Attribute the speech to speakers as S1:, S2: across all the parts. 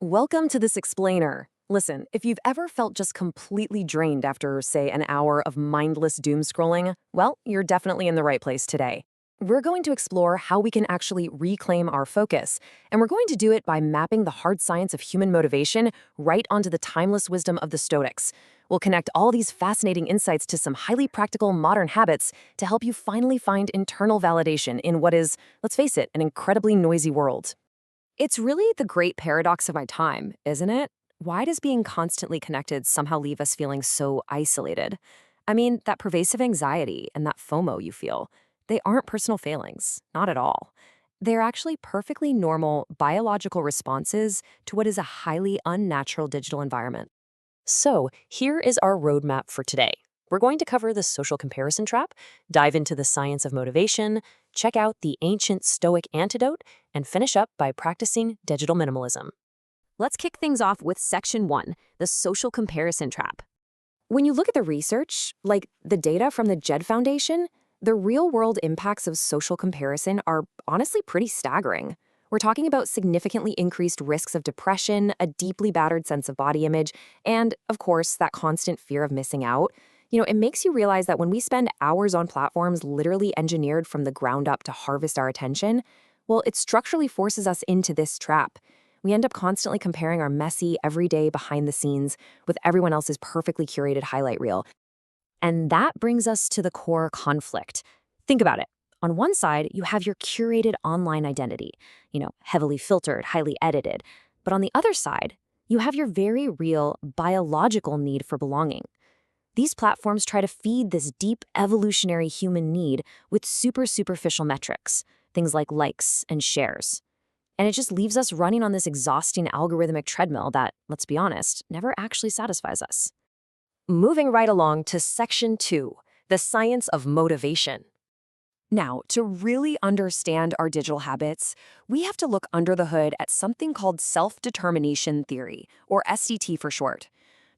S1: Welcome to this explainer. Listen, if you've ever felt just completely drained after, say, an hour of mindless doom scrolling, well, you're definitely in the right place today. We're going to explore how we can actually reclaim our focus, and we're going to do it by mapping the hard science of human motivation right onto the timeless wisdom of the Stoics. We'll connect all these fascinating insights to some highly practical modern habits to help you finally find internal validation in what is, let's face it, an incredibly noisy world. It's really the great paradox of my time, isn't it? Why does being constantly connected somehow leave us feeling so isolated? I mean, that pervasive anxiety and that FOMO you feel, they aren't personal failings, not at all. They're actually perfectly normal biological responses to what is a highly unnatural digital environment. So, here is our roadmap for today. We're going to cover the social comparison trap, dive into the science of motivation, check out the ancient Stoic antidote, and finish up by practicing digital minimalism. Let's kick things off with Section 1, the social comparison trap. When you look at the research, like the data from the JED Foundation, the real-world impacts of social comparison are honestly pretty staggering. We're talking about significantly increased risks of depression, a deeply battered sense of body image, and, of course, that constant fear of missing out. It makes you realize that when we spend hours on platforms literally engineered from the ground up to harvest our attention, well, it structurally forces us into this trap. We end up constantly comparing our messy, everyday behind the scenes with everyone else's perfectly curated highlight reel. And that brings us to the core conflict. Think about it. On one side, you have your curated online identity, heavily filtered, highly edited. But on the other side, you have your very real biological need for belonging. These platforms try to feed this deep evolutionary human need with super superficial metrics, things like likes and shares. And it just leaves us running on this exhausting algorithmic treadmill that, let's be honest, never actually satisfies us. Moving right along to Section 2, the science of motivation. Now, to really understand our digital habits, we have to look under the hood at something called self-determination theory, or SDT for short.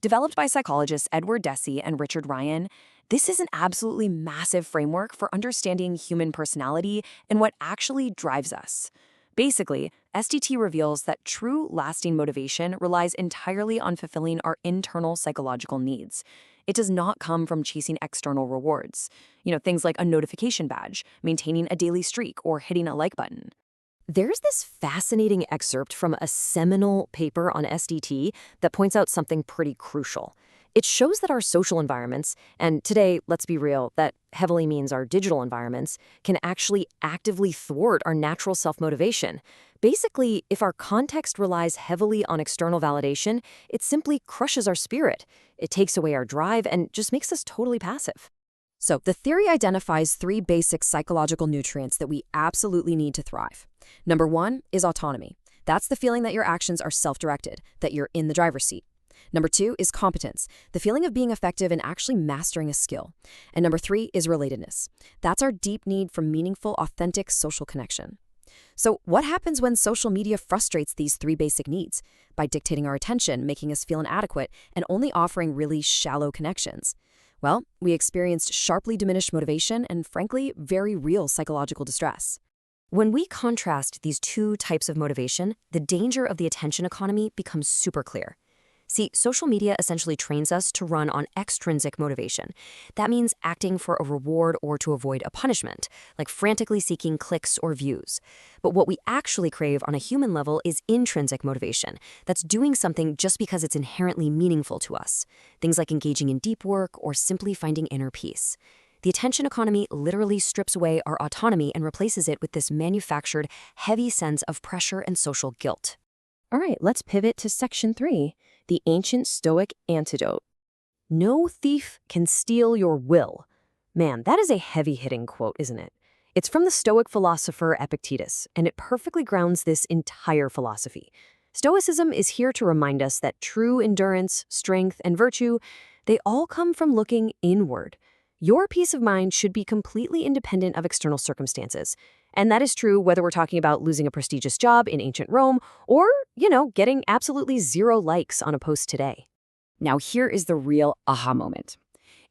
S1: Developed by psychologists Edward Deci and Richard Ryan, this is an absolutely massive framework for understanding human personality and what actually drives us. Basically, SDT reveals that true, lasting motivation relies entirely on fulfilling our internal psychological needs. It does not come from chasing external rewards. Things like a notification badge, maintaining a daily streak, or hitting a like button. There's this fascinating excerpt from a seminal paper on SDT that points out something pretty crucial. It shows that our social environments, and today, let's be real, that heavily means our digital environments, can actually actively thwart our natural self-motivation. Basically, if our context relies heavily on external validation, it simply crushes our spirit. It takes away our drive and just makes us totally passive. So, the theory identifies 3 basic psychological nutrients that we absolutely need to thrive. Number 1 is autonomy. That's the feeling that your actions are self-directed, that you're in the driver's seat. Number 2 is competence, the feeling of being effective and actually mastering a skill. And number 3 is relatedness. That's our deep need for meaningful, authentic social connection. So what happens when social media frustrates these 3 basic needs? By dictating our attention, making us feel inadequate, and only offering really shallow connections. Well, we experienced sharply diminished motivation and, frankly, very real psychological distress. When we contrast these 2 types of motivation, the danger of the attention economy becomes super clear. See, social media essentially trains us to run on extrinsic motivation. That means acting for a reward or to avoid a punishment, like frantically seeking clicks or views. But what we actually crave on a human level is intrinsic motivation. That's doing something just because it's inherently meaningful to us. Things like engaging in deep work or simply finding inner peace. The attention economy literally strips away our autonomy and replaces it with this manufactured, heavy sense of pressure and social guilt. All right, let's pivot to Section 3, the ancient Stoic antidote. No thief can steal your will. Man, that is a heavy-hitting quote, isn't it? It's from the Stoic philosopher Epictetus, and it perfectly grounds this entire philosophy. Stoicism is here to remind us that true endurance, strength, and virtue, they all come from looking inward. Your peace of mind should be completely independent of external circumstances. And that is true whether we're talking about losing a prestigious job in ancient Rome or, getting absolutely 0 likes on a post today. Now here is the real aha moment.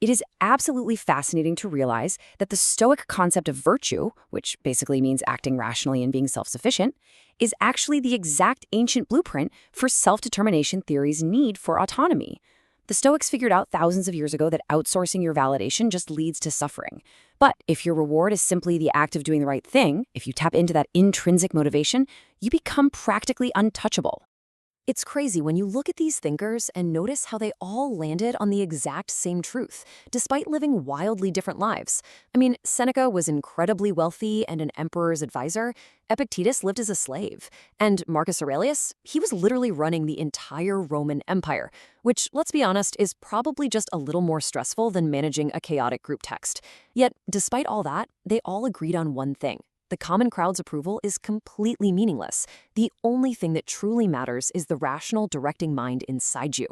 S2: It is absolutely fascinating to realize that the Stoic concept of virtue, which basically means acting rationally and being self-sufficient, is actually the exact ancient blueprint for self-determination theory's need for autonomy. The Stoics figured out thousands of years ago that outsourcing your validation just leads to suffering. But if your reward is simply the act of doing the right thing, if you tap into that intrinsic motivation, you become practically untouchable.
S1: It's crazy when you look at these thinkers and notice how they all landed on the exact same truth, despite living wildly different lives. I mean, Seneca was incredibly wealthy and an emperor's advisor. Epictetus lived as a slave. And Marcus Aurelius, he was literally running the entire Roman Empire, which, let's be honest, is probably just a little more stressful than managing a chaotic group text. Yet, despite all that, they all agreed on one thing. The common crowd's approval is completely meaningless. The only thing that truly matters is the rational directing mind inside you.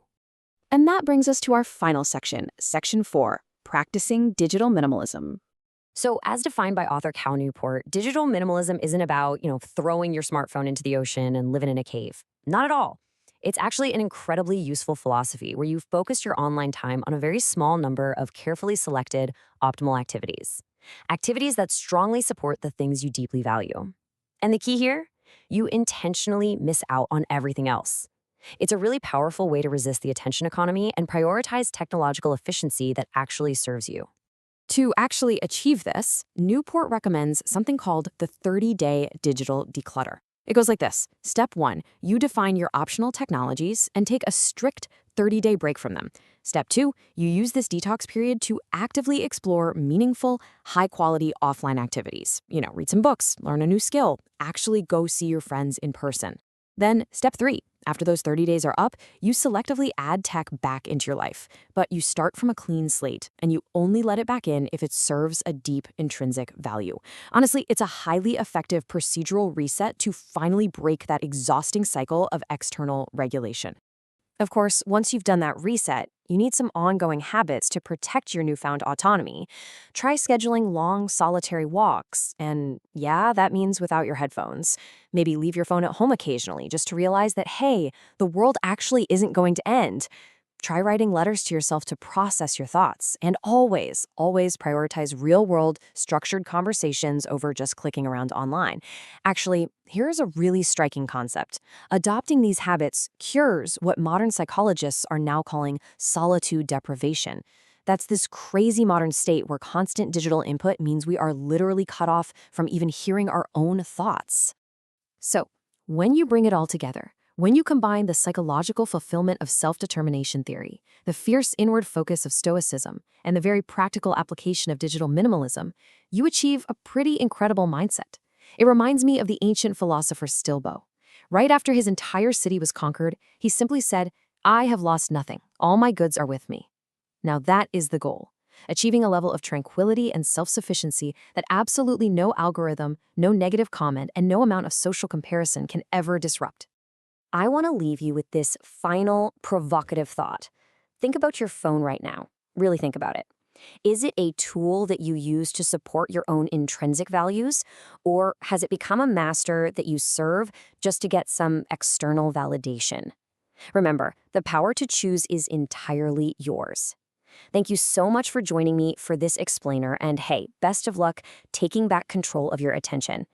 S2: And that brings us to our final section, Section 4, Practicing Digital Minimalism.
S1: So, as defined by author Cal Newport, digital minimalism isn't about, throwing your smartphone into the ocean and living in a cave. Not at all. It's actually an incredibly useful philosophy where you focus your online time on a very small number of carefully selected, optimal activities. Activities that strongly support the things you deeply value. And the key here? You intentionally miss out on everything else. It's a really powerful way to resist the attention economy and prioritize technological efficiency that actually serves you.
S2: To actually achieve this, Newport recommends something called the 30-day digital declutter. It goes like this. Step 1, you define your optional technologies and take a strict 30-day break from them. Step 2, you use this detox period to actively explore meaningful, high-quality offline activities. Read some books, learn a new skill, actually go see your friends in person. Then, step 3, after those 30 days are up, you selectively add tech back into your life. But you start from a clean slate, and you only let it back in if it serves a deep intrinsic value. Honestly, it's a highly effective procedural reset to finally break that exhausting cycle of external regulation. Of course, once you've done that reset, you need some ongoing habits to protect your newfound autonomy. Try scheduling long, solitary walks, and yeah, that means without your headphones. Maybe leave your phone at home occasionally just to realize that, hey, the world actually isn't going to end. Try writing letters to yourself to process your thoughts, and always prioritize real-world, structured conversations over just clicking around online. Actually, here's a really striking concept. Adopting these habits cures what modern psychologists are now calling solitude deprivation. That's this crazy modern state where constant digital input means we are literally cut off from even hearing our own thoughts. So, when you bring it all together, when you combine the psychological fulfillment of self-determination theory, the fierce inward focus of Stoicism, and the very practical application of digital minimalism, you achieve a pretty incredible mindset. It reminds me of the ancient philosopher Stilbo. Right after his entire city was conquered, he simply said, "I have lost nothing. All my goods are with me." Now that is the goal. Achieving a level of tranquility and self-sufficiency that absolutely no algorithm, no negative comment, and no amount of social comparison can ever disrupt. I want to leave you with this final provocative thought. Think about your phone right now. Really think about it. Is it a tool that you use to support your own intrinsic values, or has it become a master that you serve just to get some external validation? Remember, the power to choose is entirely yours. Thank you so much for joining me for this explainer, and hey, best of luck taking back control of your attention.